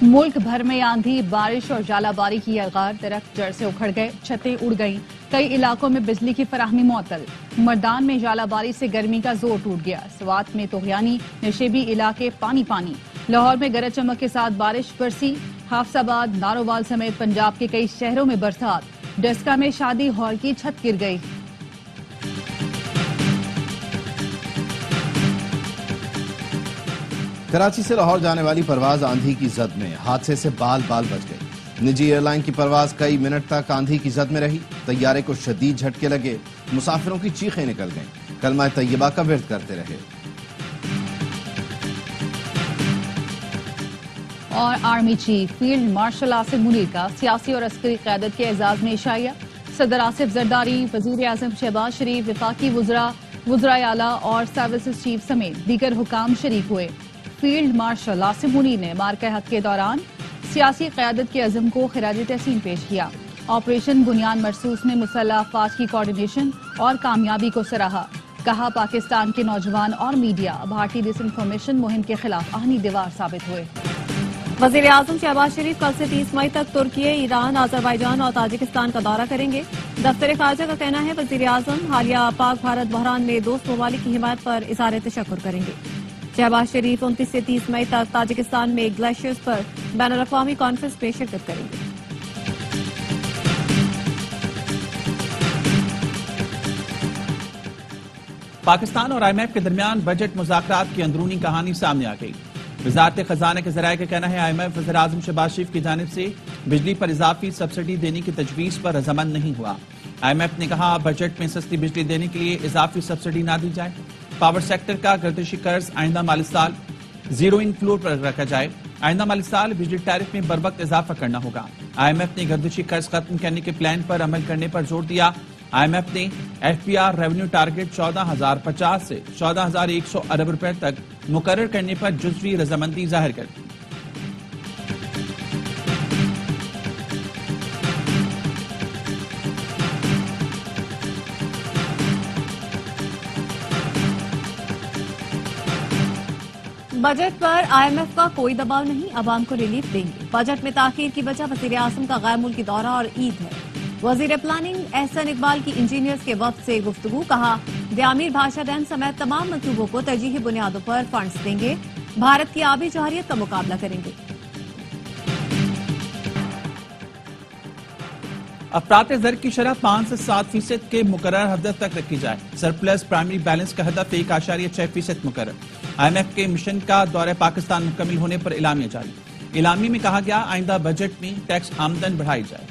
मुल्क भर में आंधी, बारिश और जालाबारी की आगार, दरख्त जड़ से उखड़ गए, छतें उड़ गईं, कई इलाकों में बिजली की फराहमी मुअत्तल। मर्दान में जालाबारी से गर्मी का जोर टूट गया। स्वात में तोहियानी, नशेबी इलाके पानी पानी। लाहौर में गरज चमक के साथ बारिश बरसी। हाफसाबाद, नारोवाल समेत पंजाब के कई शहरों में बरसात। डस्का में शादी हॉल की छत गिर गई। कराची से लाहौर जाने वाली परवाज आंधी की जद में, हादसे से बाल बाल बच गई। निजी एयरलाइन की परवाज कई मिनट तक आंधी की जद में रही। तैयारे को शदीद झटके लगे, मुसाफिरों की चीखें निकल गईं, कलमा तैयबा का विर्द करते रहे। और army chief field marshal Asim Munir का सियासी और अस्करी क़यादत के एजाज में इशाया। सदर आसिफ जरदारी, वज़ीर आज़म शहबाज शरीफ, वफाकी वुज़रा आला और सर्विसेज चीफ समेत दीगर हुकाम शरीक हुए। फील्ड मार्शल आसिम मुनीर ने मार्का हक के दौरान सियासी क़यादत के अज़म को खिराज तहसीन पेश किया। ऑपरेशन बुनियाद मरसूस में मुसल्लह अफ़वाज की कोऑर्डिनेशन और कामयाबी को सराहा। कहा, पाकिस्तान के नौजवान और मीडिया भारतीय डिसइंफॉर्मेशन मुहिम के खिलाफ आहनी दीवार साबित हुए। वज़ीर आज़म शहबाज शरीफ कल से 30 मई तक तुर्की, ईरान, अजरबैजान और ताजिकिस्तान का दौरा करेंगे। दफ्तर ख़ारजा का कहना है, वज़ीर आज़म हालिया पाक भारत बहरान में दोस्त ममालिक की हिमायत पर इज़हार तशक्कुर करेंगे। शहबाज शरीफ 29 से 30 मई तक ताजिकिस्तान में ग्लेशियर्स पर बैनुल-अक़वामी कॉन्फ्रेंस में शिरकत करेंगे। पाकिस्तान और IMF के दरमियान बजट मुज़ाकरात की अंदरूनी कहानी सामने आ गई। वज़ारत खजाना के ज़राए का कहना है, IMF वज़ीर आज़म शहबाज शरीफ की जानिब से बिजली पर इजाफी सब्सिडी देने की तजवीज़ पर रजामंद नहीं हुआ। IMF ने कहा, बजट में सस्ती बिजली देने के लिए इजाफी सब्सिडी ना दी जाए। पावर सेक्टर का गर्दिशी कर्ज आइंदा माली साल जीरो इन फ्लोर पर रखा जाए। आइंदा माली साल बिजली टैरिफ में बरवक्त इजाफा करना होगा। IMF ने गर्दिशी कर्ज खत्म करने के प्लान पर अमल करने पर जोर दिया। IMF ने FPR रेवेन्यू टारगेट 14,050 से 14,100 अरब रुपए तक मुकर्रर करने पर जुज़वी रजामंदी जाहिर कर दी। बजट पर IMF का कोई दबाव नहीं, अवाम को रिलीफ देंगे। बजट में ताखीर की वजह वज़ीर आज़म का गैर मुल्की दौरा और ईद है। वज़ीर प्लानिंग एहसन इकबाल की इंजीनियर्स के वफ्द से गुफ्तगू। कहा, दियामीर भाषा डैम समेत तमाम मंसूबों को तरजीही बुनियादों पर फंड्स देंगे। भारत की आबी जौहरियत का मुकाबला करेंगे। अफरात ज़र की शरह 5 से 7% के मुकर्रर हदफ तक रखी जाए। सरप्लस प्राइमरी बैलेंस का हदफ 1.6% मुकर्रर। IMF के मिशन का दौरे पाकिस्तान मुकम्मल होने पर इलामिया जारी। इलामी में कहा गया, आइंदा बजट में टैक्स आमदन बढ़ाई जाए,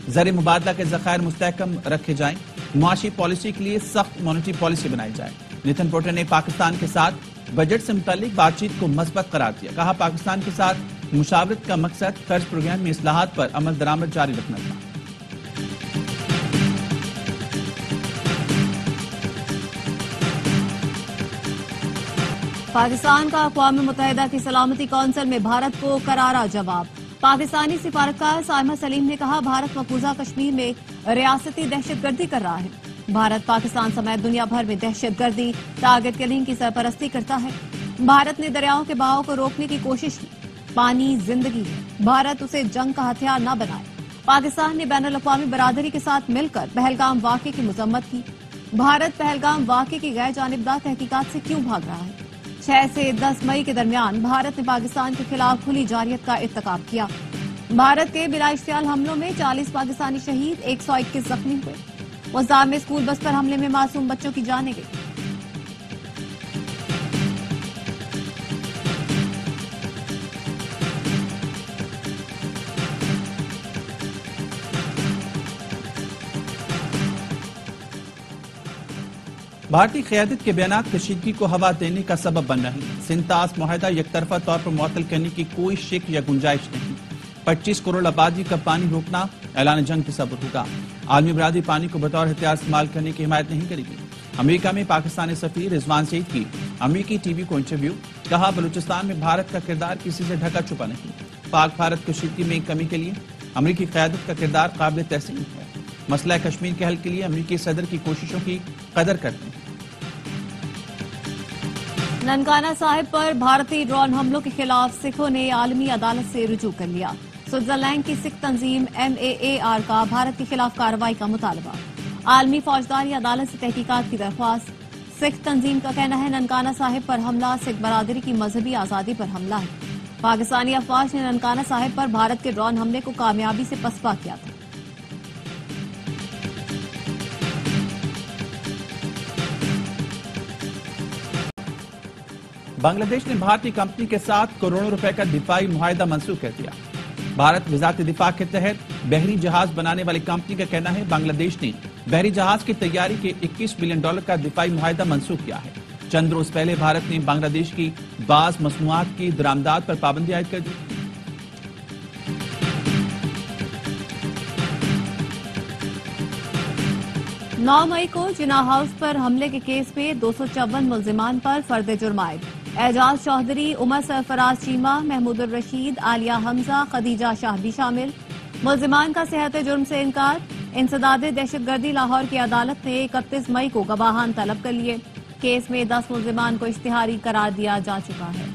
ज़र मुबादला के ज़खायर मुस्तहकम रखे जाएं, मुआशी पॉलिसी के लिए सख्त मॉनेटरी पॉलिसी बनाई जाए। नितिन पोटर ने पाकिस्तान के साथ बजट से मुतालिक बातचीत को मस्बत करार दिया। कहा, पाकिस्तान के साथ मुशावरत का मकसद कर्ज प्रोग्राम में इस्लाहात पर अमल दरामद जारी रखना था। पाकिस्तान का अक़वाम मुत्तहिदा की सलामती कौंसिल में भारत को करारा जवाब। पाकिस्तानी सिफारतकार साइमा सलीम ने कहा, भारत मकबूजा कश्मीर में रियासती दहशतगर्दी कर रहा है। भारत पाकिस्तान समेत दुनिया भर में दहशतगर्दी, टारगेट किलिंग की सरपरस्ती करता है। भारत ने दरियाओं के बहाव को रोकने की कोशिश की। पानी जिंदगी है, भारत उसे जंग का हथियार न बनाए। पाकिस्तान ने बैनुल-अक़वामी बरादरी के साथ मिलकर पहलगाम वाक़े की मज़म्मत की। भारत पहलगाम वाक़े की गैर जानिबदार तहकीकात से क्यों भाग रहा है? 6 से 10 मई के दरमियान भारत ने पाकिस्तान के खिलाफ खुली जारियत का इर्तिकाब किया। भारत के बिला इश्तियाल हमलों में 40 पाकिस्तानी शहीद, 121 जख्मी हुए। वज़ार में स्कूल बस पर हमले में मासूम बच्चों की जानें गई। भारतीय क़यादत के बयानात कशीदगी को हवा देने का सबब बन रही है। सिंतास मुआहदा यकतरफा तौर पर मुअत्तल करने की कोई शिक या गुंजाइश नहीं। 25 करोड़ आबादी का पानी रोकना ऐलान जंग के सबब होगा। आलमी बरादरी पानी को बतौर हथियार इस्तेमाल करने की हिमायत नहीं करेगी। अमेरिका में पाकिस्तानी सफीर रिजवान सईद की अमेरिकी टीवी को इंटरव्यू। कहा, बलूचिस्तान में भारत का किरदार किसी से ढका छुपा नहीं। पाक भारत कशीदगी में कमी के लिए अमेरिकी क़यादत का किरदार काबिल तहसीन है। मसला कश्मीर के हल के लिए अमेरिकी सदर की कोशिशों की कदर करते हैं। ननकाना साहिब पर भारतीय ड्रोन हमलों के खिलाफ सिखों ने आलमी अदालत से रुजू कर लिया। स्विट्जरलैंड की सिख तंजीम MAAR का भारत के खिलाफ कार्रवाई का मुतालबा। आलमी फौजदारी अदालत से तहकीकात की दरख्वास्त। सिख तंजीम का कहना है ननकाना साहिब पर हमला सिख बरादरी की मजहबी आजादी पर हमला है। पाकिस्तानी अफवाज ने ननकाना साहिब पर भारत के ड्रोन हमले को कामयाबी से पसपा किया था। बांग्लादेश ने भारतीय कंपनी के साथ करोड़ों रुपए का दिफाई मुआहदा मंसूख कर दिया। भारत वजारत दिफा के तहत बहरी जहाज बनाने वाली कंपनी का कहना है बांग्लादेश ने बहरी जहाज की तैयारी के $21 बिलियन का दिफाई मुआहदा मंसूख किया है। चंद रोज पहले भारत ने बांग्लादेश की बाज मसनूआत की दरामदात पर पाबंदी आयद कर दी। 9 मई को जिना हाउस पर हमले के केस में 254 मुल्जिमान पर फर्द जुर्म आयद। एजाज चौधरी, उमर सरफराज चीमा, महमूद रशीद, आलिया हमजा, खदीजा शाह भी शामिल। मुल्जिमान का सेहत जुर्म से इनकार। इंसदाद दहशतगर्दी लाहौर की अदालत ने 31 मई को गवाहान तलब कर लिए। केस में 10 मुल्जिमान को इश्तिहारी करार दिया जा चुका है।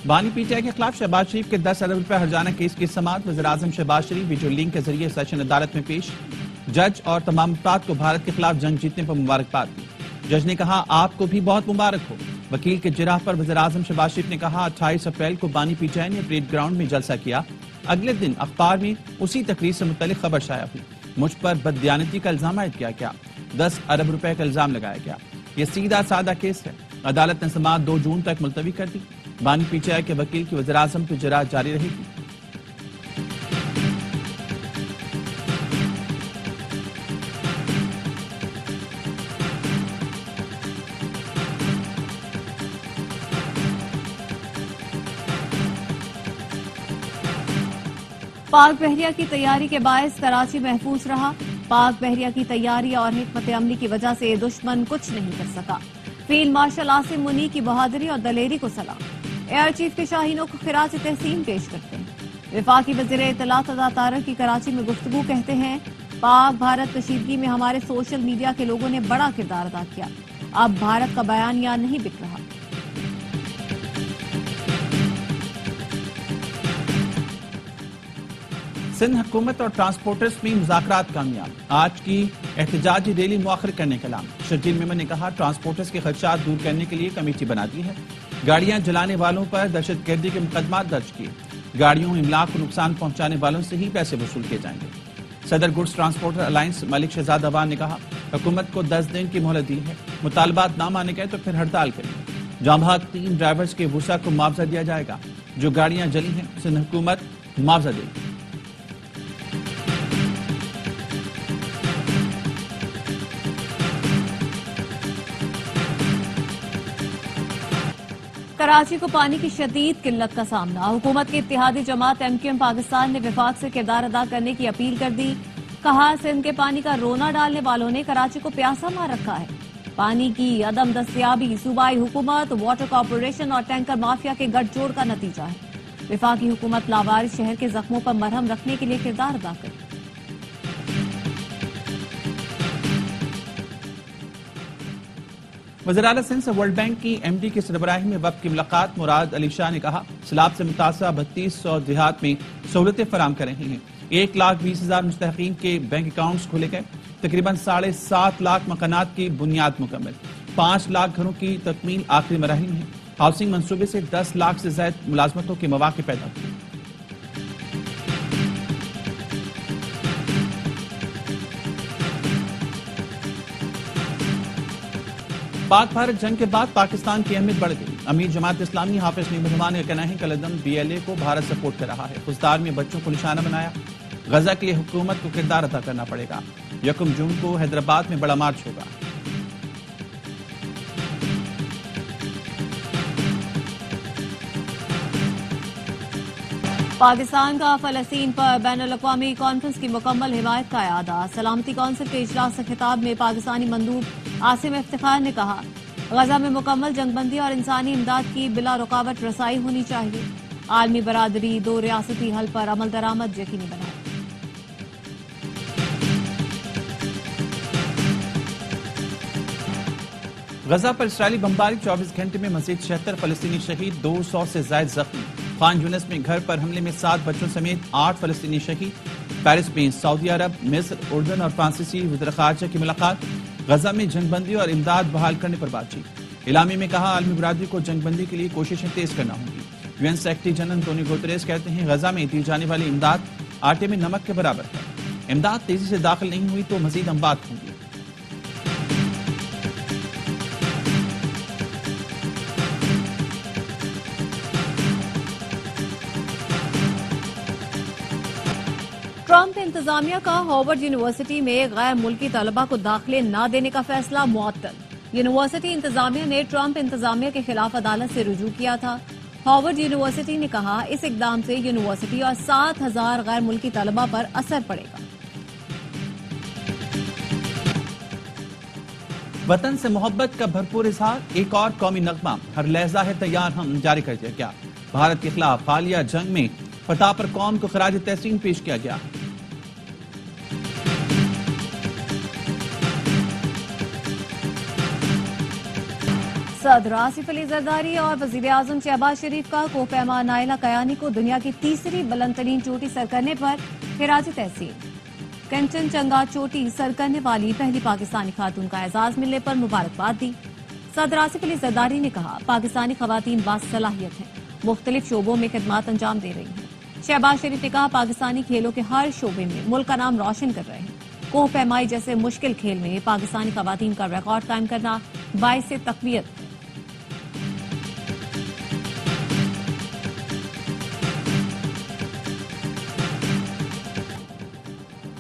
बानी पीटीआई के खिलाफ शहबाज शरीफ के 10 अरब रुपए हर्जाना केस की समाअत वज़ीर-ए-आज़म शहबाज शरीफ वीडियो लिंक के जरिए सेशन अदालत में पेश। जज और तमाम अफराद को भारत के खिलाफ जंग जीतने पर मुबारकबाद दी। जज ने कहा आपको भी बहुत मुबारक हो। वकील के जिराह पर वज़ीर-ए-आज़म शहबाज शरीफ ने कहा 28 अप्रैल को बानी पीटीआई ने परेड ग्राउंड में जलसा किया। अगले दिन अखबार में उसी तकरीर से मुतल्लिक खबर शाया हुई। मुझ पर बददियानती का इल्जाम आयद किया गया। 10 अरब रुपए का इल्जाम लगाया गया। यह सीधा सादा केस है। अदालत ने समाअत 2 जून तक मुलतवी कर दी। बानी पीटीआई के वकील की वज़ीर-ए-आज़म पर जिराह जारी रहेगी। पाक बहरिया की तैयारी के बायस कराची महफूज रहा। पाक बहरिया की तैयारी और हिकमत अमली की वजह से दुश्मन कुछ नहीं कर सका। फील्ड मार्शल आसिम मुनी की बहादुरी और दलेरी को सलाम। एयर चीफ के शाहीनों को खिराज तहसीन पेश करते हैं। वफाकी वज़ीर इत्तलात अता तारक की कराची में गुफ्तगू कहते हैं पाक भारत कशीदगी में हमारे सोशल मीडिया के लोगों ने बड़ा किरदार अदा किया। अब भारत का बयानिया नहीं बिक रहा। सिंध हुकूमत और ट्रांसपोर्टर्स में मुज़ाकरात कामयाब। आज की एहतजाजी रैली मुआखर करने का ऐलान। शर्जील मेमन ने कहा ट्रांसपोर्टर्स के खदशात दूर करने के लिए कमेटी बना दी है। गाड़ियां जलाने वालों पर दहशतगर्दी के मुकदमा दर्ज किए। गाड़ियों में इमलाक को नुकसान पहुंचाने वालों से ही पैसे वसूल किए जाएंगे। सदर goods transporter alliance Malik Shahzad Awan ने कहा हुकूमत को 10 दिन की मोहलत दी है। मुतालबात ना माने गए तो फिर हड़ताल करेंगे। जामभाग 3 ड्राइवर्स के वुसा को मुआवजा दिया जाएगा। जो गाड़ियां जली हैं सिंध हुकूमत मुआवजा देगी। कराची को पानी की शदीद किल्लत का सामना। हुकूमत की इत्तेहादी जमात MQM पाकिस्तान ने विफाक से किरदार अदा करने की अपील कर दी। कहा सिंध के पानी का रोना डालने वालों ने कराची को प्यासा मार रखा है। पानी की अदम दस्तयाबी सूबाई हुकूमत, वाटर कॉरपोरेशन और टैंकर माफिया के गठजोड़ का नतीजा है। विफाकी हुकूमत लावारिस शहर के जख्मों पर मरहम रखने के लिए किरदार अदा करे। वज़ीर-ए-आला सिंध से वर्ल्ड बैंक की MD की सरबराही में वक्त की मुलाकात। मुराद अली शाह ने कहा सैलाब से मुतासर 3200 देहात में सहूलतें फराम कर रही हैं। 1,20,000 मुस्तहकीन के बैंक अकाउंट्स खोले गए। तकरीबन 7.5 लाख मकानात की बुनियाद मुकम्मल। 5 लाख घरों की तकमील आखिरी मराहिल में। हाउसिंग मंसूबे से 10 लाख से ज्यादा मुलाजमतों के मौके पैदा हुए। पाक भारत जंग के बाद पाकिस्तान की अहमियत बढ़ गई। अमीर जमात इस्लामी हाफिज नईम रहमान का कहना है कलदम BLA को भारत सपोर्ट कर रहा है। फुजदार में बच्चों को निशाना बनाया। गजा के लिए हुकूमत को किरदार अदा करना पड़ेगा। 1 जून को हैदराबाद में बड़ा मार्च होगा। पाकिस्तान का फलस्तीन पर बैनुल-अक़वामी कॉन्फ्रेंस की मुकम्मल हिमायत का इरादा। सलामती कौंसिल के इजलास से खिताब में पाकिस्तानी मंदूब आसिम इफ्तिखार ने कहा गजा में मुकम्मल जंगबंदी और इंसानी इमदाद की बिला रुकावट रसाई होनी चाहिए। आलमी बरादरी 2 रियासती हल पर अमल दरामद यकीनी बनाए। غزہ پر اسرائیلی بمباری 24 گھنٹے میں مزید 76 فلسطینی شہید، 200 سے زائد زخمی۔ خان یونس میں گھر پر حملے میں 7 بچوں سمیت 8 فلسطینی شہید۔ پیرس میں سعودی عرب، مصر، اردن اور فرانسیسی وزراء خارجہ کی ملاقات۔ غزہ میں جنگ بندی اور امداد بحال کرنے پر بات چیت۔ اعلامیے میں کہا عالمی برادری کو جنگ بندی کے لیے کوششیں تیز کرنا ہوں گی۔ UN secretary general Antonio Guterres کہتے ہیں غزہ میں دی جانے والی امداد آٹے میں نمک کے برابر ہے۔ امداد تیزی سے داخل نہیں ہوئی تو مزید اموات ہوں گی۔ ٹرمپ انتظامیہ کا ہارورڈ یونیورسٹی میں غیر ملکی طلبہ کو داخلے نہ دینے کا فیصلہ معطل۔ یونیورسٹی انتظامیہ نے ٹرمپ انتظامیہ کے خلاف عدالت سے رجوع کیا تھا۔ ہارورڈ یونیورسٹی نے کہا اس اقدام سے یونیورسٹی اور 7,000 غیر ملکی طلبہ پر اثر پڑے گا۔ وطن سے محبت کا بھرپور اظہار، ایک اور قومی نغمہ ہر لہجہ ہے تیار ہم جاری کر دیا گیا۔ بھارت کے خلاف حالیہ جنگ میں فتح پر قوم کو خراج تحسین پیش کیا گیا۔ صدر آصف علی زرداری اور وزیر اعظم شہباز شریف کا کوہ پیما نائلہ کیانی کو دنیا کی تیسری بلند ترین چوٹی سر کرنے پر خراج تحسین۔ کنچن چنگا چوٹی سر کرنے والی پہلی پاکستانی خاتون کا اعزاز ملنے پر مبارکباد دی۔ صدر آصف علی زرداری نے کہا پاکستانی خواتین باصلاحیت ہیں، مختلف شعبوں میں خدمات انجام دے رہی ہیں۔ شہباز شریف نے کہا پاکستانی کھیلوں کے ہر شعبے میں ملک کا نام روشن کر رہے ہیں۔ کوہ پیمائی جیسے مشکل کھیل میں پاکستانی خواتین کا ریکارڈ قائم کرنا باعث تقویت ہے۔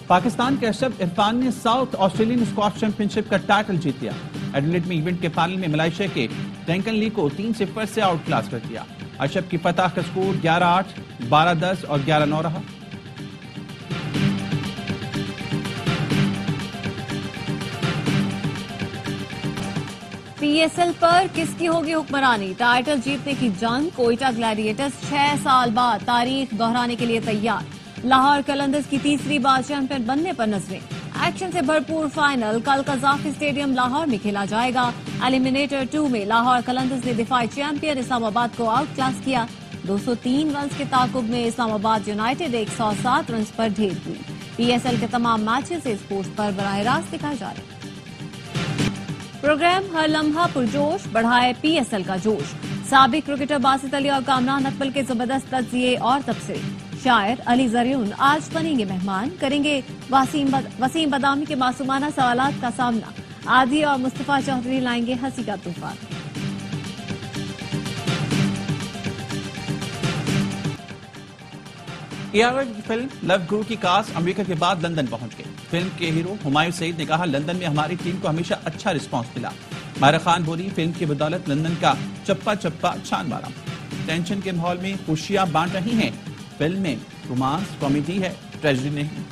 پاکستان کے اشرف عرفان نے ساؤتھ آسٹریلین اسکواش چیمپئن شپ کا ٹائٹل جیت لیا۔ ایڈیلیڈ میں ایونٹ کے فائنل میں ملائیشیا کے ڈینکن لی کو 3-0 سے آؤٹ کلاس کر دیا۔ اشرف کی فتح کا سکور 11-8، 12-10 اور 11-9 رہا۔ PSL پر کس کی ہوگی حکمرانی؟ ٹائٹل جیتنے کی جنگ، کوئٹہ گلیڈیٹرز 6 سال بعد تاریخ دہرانے کے لیے تیار۔ لاہور قلندرز کی تیسری بار چیمپئن بننے پر نظریں۔ ایکشن سے بھرپور فائنل کل قذافی اسٹیڈیم لاہور میں کھیلا جائے گا۔ ایلیمنیٹر 2 میں لاہور قلندرز نے دفاعی چیمپئن اسلام آباد کو آؤٹ کلاس کیا۔ 203 رنز کے تعاقب میں اسلام آباد یونائیٹڈ 107 رنز پر ڈھیر ہوئی۔ PSL کے تمام میچز اس پوسٹ پر براہ راست دکھائے جا رہے ہیں۔ پروگرام ہر لمحہ پرجوش، بڑھائے PSL کا جوش۔ سابق کرکٹر باسط علی اور کامران اکمل کے زبردست تجزیے اور تبصرے۔ شاعر علی زریون آج بنیں گے مہمان، کریں گے وسیم بادامی کے معصومانہ سوالات کا سامنا۔ عادی اور مصطفیٰ چودھری لائیں گے ہنسی کا طوفان۔ ARR کی فلم لو گرو کی کاسٹ امریکہ کے بعد لندن پہنچ گئی۔ فلم کے ہیرو ہمایوں سعید نے کہا لندن میں ہماری ٹیم کو ہمیشہ اچھا رسپانس ملا۔ ماہرہ خان بولی فلم کی بدولت لندن کا چپا چپا چھان مارا۔ ٹینشن کے ماحول میں خوشیاں بانٹ رہی ہیں، فلم میں رومانس کامیڈی ہے، ٹریجڈی نہیں۔